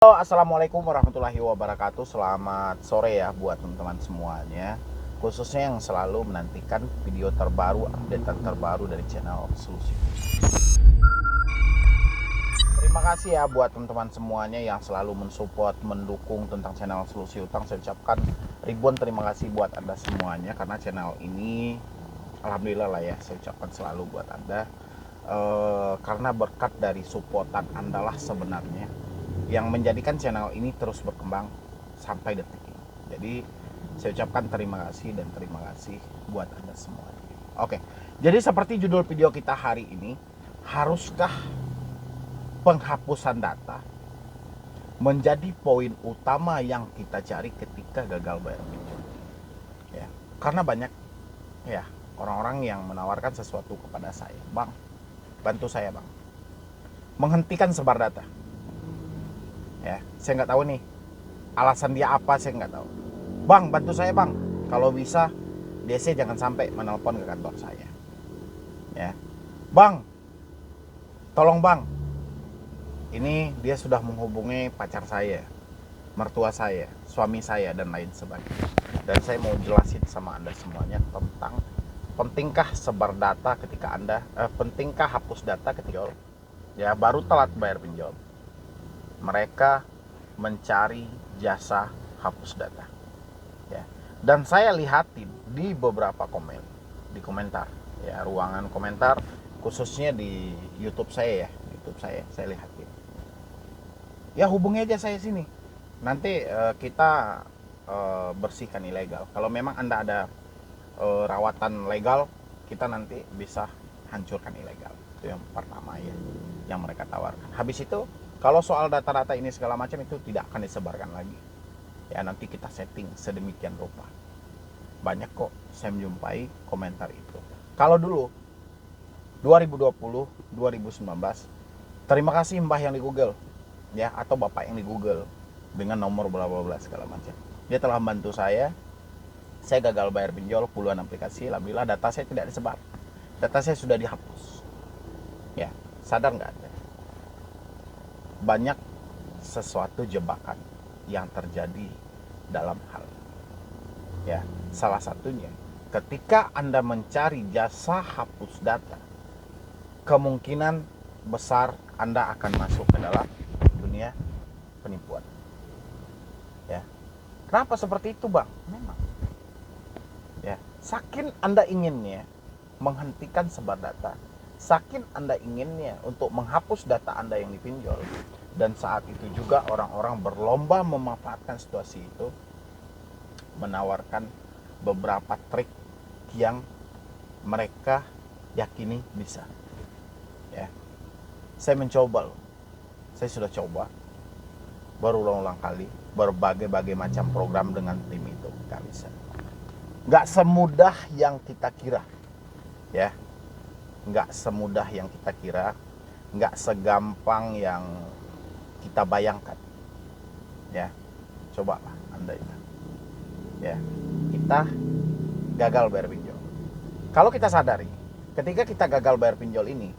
Halo, assalamualaikum warahmatullahi wabarakatuh. Selamat sore ya buat teman-teman semuanya, khususnya yang selalu menantikan video terbaru, updatean terbaru dari channel Solusi. Terima kasih ya buat teman-teman semuanya yang selalu mensupport, mendukung tentang channel Solusi Utang. Saya ucapkan ribuan terima kasih buat Anda semuanya, karena channel ini alhamdulillah lah ya, saya ucapkan selalu buat Anda, karena berkat dari supportan Anda lah sebenarnya yang menjadikan channel ini terus berkembang sampai detik ini. Jadi saya ucapkan terima kasih dan terima kasih buat Anda semua. Oke, jadi seperti judul video kita hari ini, haruskah penghapusan data menjadi poin utama yang kita cari ketika gagal bayar pinjol? Ya, karena banyak ya orang-orang yang menawarkan sesuatu kepada saya, bang, bantu saya bang, menghentikan sebar data. Ya, saya nggak tahu nih alasan dia apa, saya nggak tahu. Bang, bantu saya bang, kalau bisa DC jangan sampai menelpon ke kantor saya. Ya, bang, tolong bang, ini dia sudah menghubungi pacar saya, mertua saya, suami saya, dan lain sebagainya. Dan saya mau jelasin sama Anda semuanya tentang pentingkah sebar data ketika Anda, pentingkah hapus data ketika ya baru telat bayar pinjol. Mereka mencari jasa hapus data ya. Dan saya lihatin di beberapa di komentar ya, ruangan komentar khususnya di YouTube saya ya, saya lihatin ya, hubungi aja saya sini, nanti kita bersihkan ilegal. Kalau memang Anda ada rawatan legal, kita nanti bisa hancurkan ilegal. Itu yang pertama ya, yang mereka tawarkan. Habis itu kalau soal data-data ini segala macam itu tidak akan disebarkan lagi. Ya, nanti kita setting sedemikian rupa. Banyak kok saya menjumpai komentar itu. Kalau dulu 2020, 2019, terima kasih Mbah yang di Google ya, atau Bapak yang di Google dengan nomor bla bla bla segala macam. Dia telah membantu saya gagal bayar pinjol puluhan aplikasi, alhamdulillah data saya tidak disebar. Data saya sudah dihapus. Ya, sadar nggak Anda? Banyak sesuatu jebakan yang terjadi dalam hal ya, salah satunya ketika Anda mencari jasa hapus data, kemungkinan besar Anda akan masuk ke dalam dunia penipuan ya. Kenapa seperti itu bang? Memang ya, saking Anda inginnya menghentikan sebar data, saking Anda inginnya untuk menghapus data Anda yang dipinjol, dan saat itu juga orang-orang berlomba memanfaatkan situasi itu, menawarkan beberapa trik yang mereka yakini bisa ya. Saya mencoba loh, saya sudah coba berulang-ulang kali berbagai macam program dengan tim itu, nggak bisa, nggak semudah yang kita kira ya, nggak semudah yang kita kira, nggak segampang yang kita bayangkan ya. Coba lah Anda itu ya, kita gagal bayar pinjol. Kalau kita sadari ketika kita gagal bayar pinjol ini,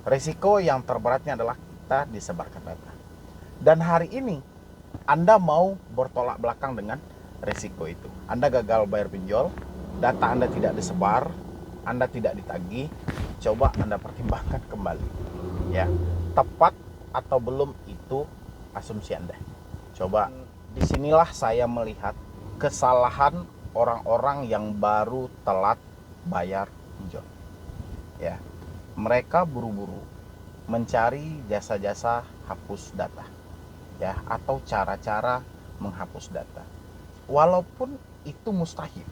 risiko yang terberatnya adalah kita disebarkan data. Dan hari ini Anda mau bertolak belakang dengan risiko itu. Anda gagal bayar pinjol, data Anda tidak disebar, Anda tidak ditagih. Coba Anda pertimbangkan kembali ya, tepat atau belum itu asumsi Anda. Coba, disinilah saya melihat kesalahan orang-orang yang baru telat bayar pinjol ya. Mereka buru-buru mencari jasa-jasa hapus data ya, atau cara-cara menghapus data, walaupun itu mustahil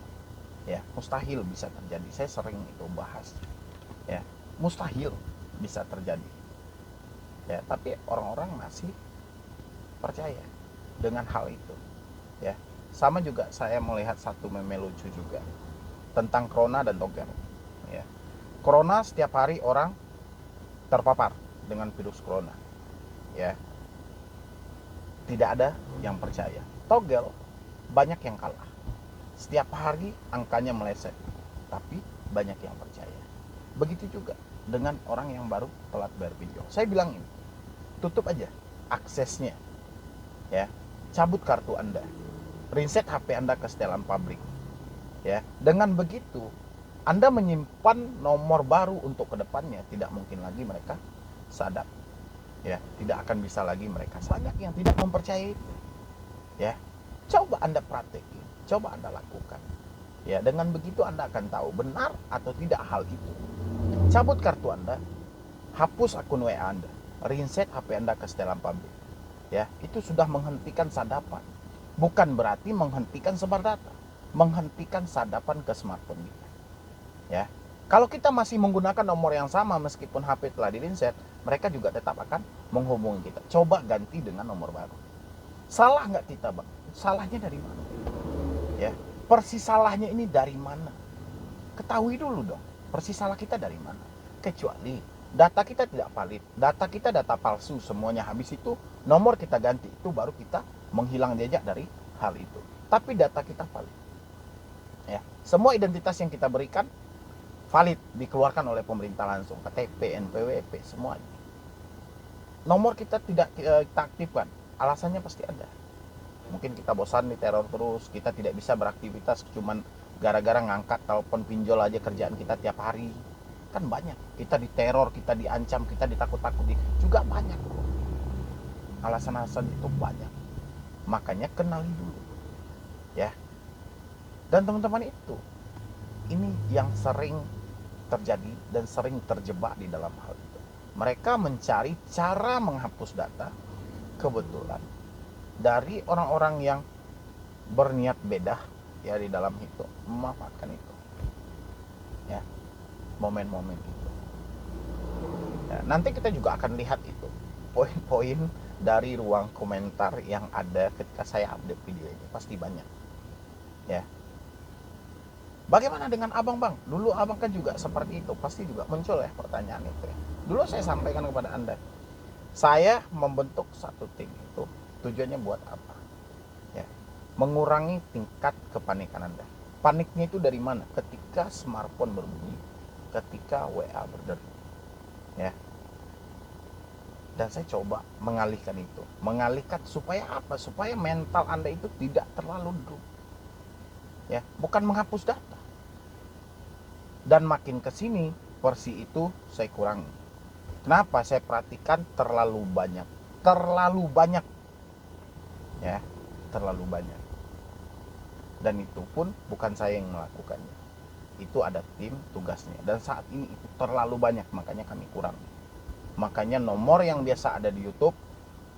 ya, mustahil bisa terjadi. Saya sering itu bahas ya, mustahil bisa terjadi ya, tapi orang-orang masih percaya dengan hal itu ya. Sama juga saya melihat satu meme lucu juga tentang corona dan togel ya. Corona setiap hari orang terpapar dengan virus corona ya, tidak ada yang percaya. Togel banyak yang kalah, setiap hari angkanya meleset, tapi banyak yang percaya. Begitu juga dengan orang yang baru telat bayar pinjol. Saya bilang ini, tutup aja aksesnya ya. Cabut kartu Anda, reset HP Anda ke setelan publik, ya. Dengan begitu Anda menyimpan nomor baru untuk kedepannya. Tidak mungkin lagi mereka sadap, ya. Tidak akan bisa lagi mereka sadap. Banyak yang tidak mempercayai itu, ya. Coba Anda praktekin, coba Anda lakukan, ya. Dengan begitu Anda akan tahu benar atau tidak hal itu. Cabut kartu Anda, hapus akun WA Anda, reset HP Anda ke setelan publik, ya. Itu sudah menghentikan sadapan. Bukan berarti menghentikan sebar data, menghentikan sadapan ke smartphone kita, ya. Kalau kita masih menggunakan nomor yang sama meskipun HP telah di-reset, mereka juga tetap akan menghubungi kita. Coba ganti dengan nomor baru. Salah nggak kita, Bang? Salahnya dari mana? Ya, persis salahnya ini dari mana? Ketahui dulu dong, persis salah kita dari mana. Kecuali data kita tidak valid, data kita data palsu semuanya, habis itu nomor kita ganti, itu baru kita menghilang jejak dari hal itu. Tapi data kita valid, ya. Semua identitas yang kita berikan valid, dikeluarkan oleh pemerintah langsung, KTP, NPWP, semuanya. Nomor kita tidak kita aktifkan, alasannya pasti ada. Mungkin kita bosan diteror terus, kita tidak bisa beraktivitas, cuman gara-gara ngangkat telepon pinjol aja kerjaan kita tiap hari. Kan banyak, kita diteror, kita diancam, kita ditakut-takuti, juga banyak. Alasan-alasan itu banyak. Makanya kenali dulu, ya. Dan teman-teman itu, ini yang sering terjadi dan sering terjebak di dalam hal itu. Mereka mencari cara menghapus data, kebetulan dari orang-orang yang berniat beda, ya, di dalam itu memanfaatkan itu, ya, momen-momen itu, ya. Nanti kita juga akan lihat itu poin-poin dari ruang komentar yang ada ketika saya update video ini, pasti banyak, ya. Bagaimana dengan abang, Bang? Dulu abang kan juga seperti itu, pasti juga muncul ya pertanyaan itu, ya. Dulu saya sampaikan kepada Anda, saya membentuk satu tim itu tujuannya buat apa? Ya, mengurangi tingkat kepanikan Anda. Paniknya itu dari mana? Ketika smartphone berbunyi, ketika WA berderu, ya. Dan saya coba mengalihkan itu, mengalihkan supaya apa? Supaya mental Anda itu tidak terlalu drop, ya, bukan menghapus data. Dan makin kesini versi itu saya kurangi. Kenapa? Saya perhatikan terlalu banyak, ya, terlalu banyak. Dan itu pun bukan saya yang melakukannya, itu ada tim tugasnya. Dan saat ini itu terlalu banyak, makanya kami kurang. Makanya nomor yang biasa ada di YouTube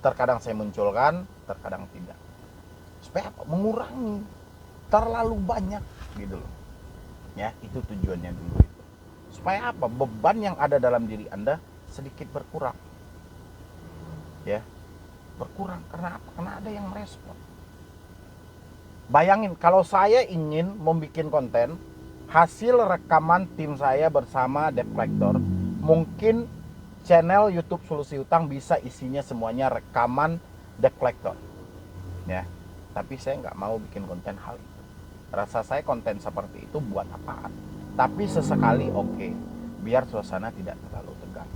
terkadang saya munculkan, terkadang tidak. Supaya apa? Mengurangi terlalu banyak gitu loh, ya. Itu tujuannya dulu itu. Supaya apa? Beban yang ada dalam diri Anda sedikit berkurang, ya. Berkurang karena apa? Karena ada yang merespon. Bayangin kalau saya ingin membuat konten hasil rekaman tim saya bersama Debt Collector, mungkin channel YouTube Solusi Utang bisa isinya semuanya rekaman Debt Collector, ya. Tapi saya nggak mau bikin konten hal itu. Rasa saya konten seperti itu buat apaan? Tapi sesekali oke, biar suasana tidak terlalu tegang,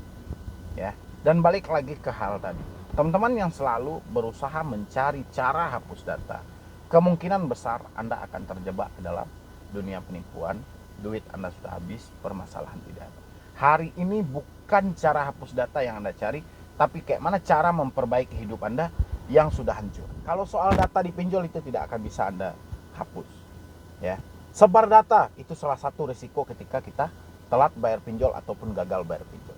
ya. Dan balik lagi ke hal tadi, teman-teman yang selalu berusaha mencari cara hapus data, kemungkinan besar Anda akan terjebak ke dalam dunia penipuan. Duit Anda sudah habis, permasalahan tidak ada. Hari ini bukan cara hapus data yang Anda cari, tapi kayak mana cara memperbaiki hidup Anda yang sudah hancur. Kalau soal data dipinjol itu tidak akan bisa Anda hapus, ya. Sebar data itu salah satu risiko ketika kita telat bayar pinjol ataupun gagal bayar pinjol.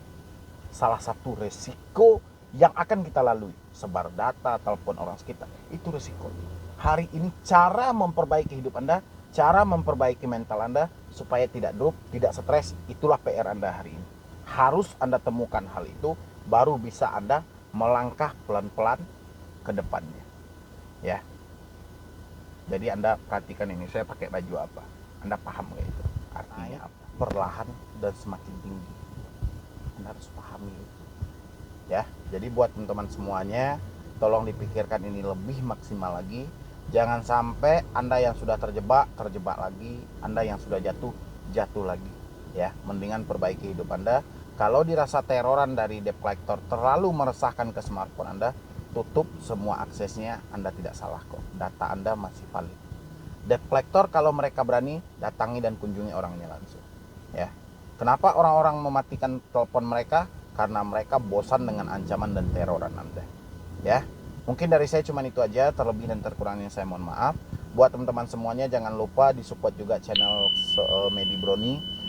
Salah satu risiko yang akan kita lalui, sebar data, telepon orang sekitar, itu risiko. Hari ini cara memperbaiki hidup Anda, cara memperbaiki mental Anda supaya tidak drop, tidak stres, itulah PR Anda hari ini. Harus Anda temukan hal itu, baru bisa Anda melangkah pelan-pelan ke depannya, ya. Jadi Anda perhatikan ini, saya pakai baju apa, Anda paham gak itu? Artinya apa? Perlahan dan semakin tinggi. Anda harus pahami itu, ya. Jadi buat teman-teman semuanya, tolong dipikirkan ini lebih maksimal lagi. Jangan sampai Anda yang sudah terjebak lagi, Anda yang sudah jatuh lagi, ya. Mendingan perbaiki hidup Anda. Kalau dirasa teroran dari debt collector terlalu meresahkan ke smartphone Anda, tutup semua aksesnya, Anda tidak salah kok. Data Anda masih valid. Debt collector kalau mereka berani datangi dan kunjungi orangnya langsung. Ya. Kenapa orang-orang mematikan telepon mereka? Karena mereka bosan dengan ancaman dan teroran Anda. Ya. Mungkin dari saya cuma itu aja, terlebih dan terkurangnya saya mohon maaf. Buat teman-teman semuanya jangan lupa disupport juga channel Medi Brony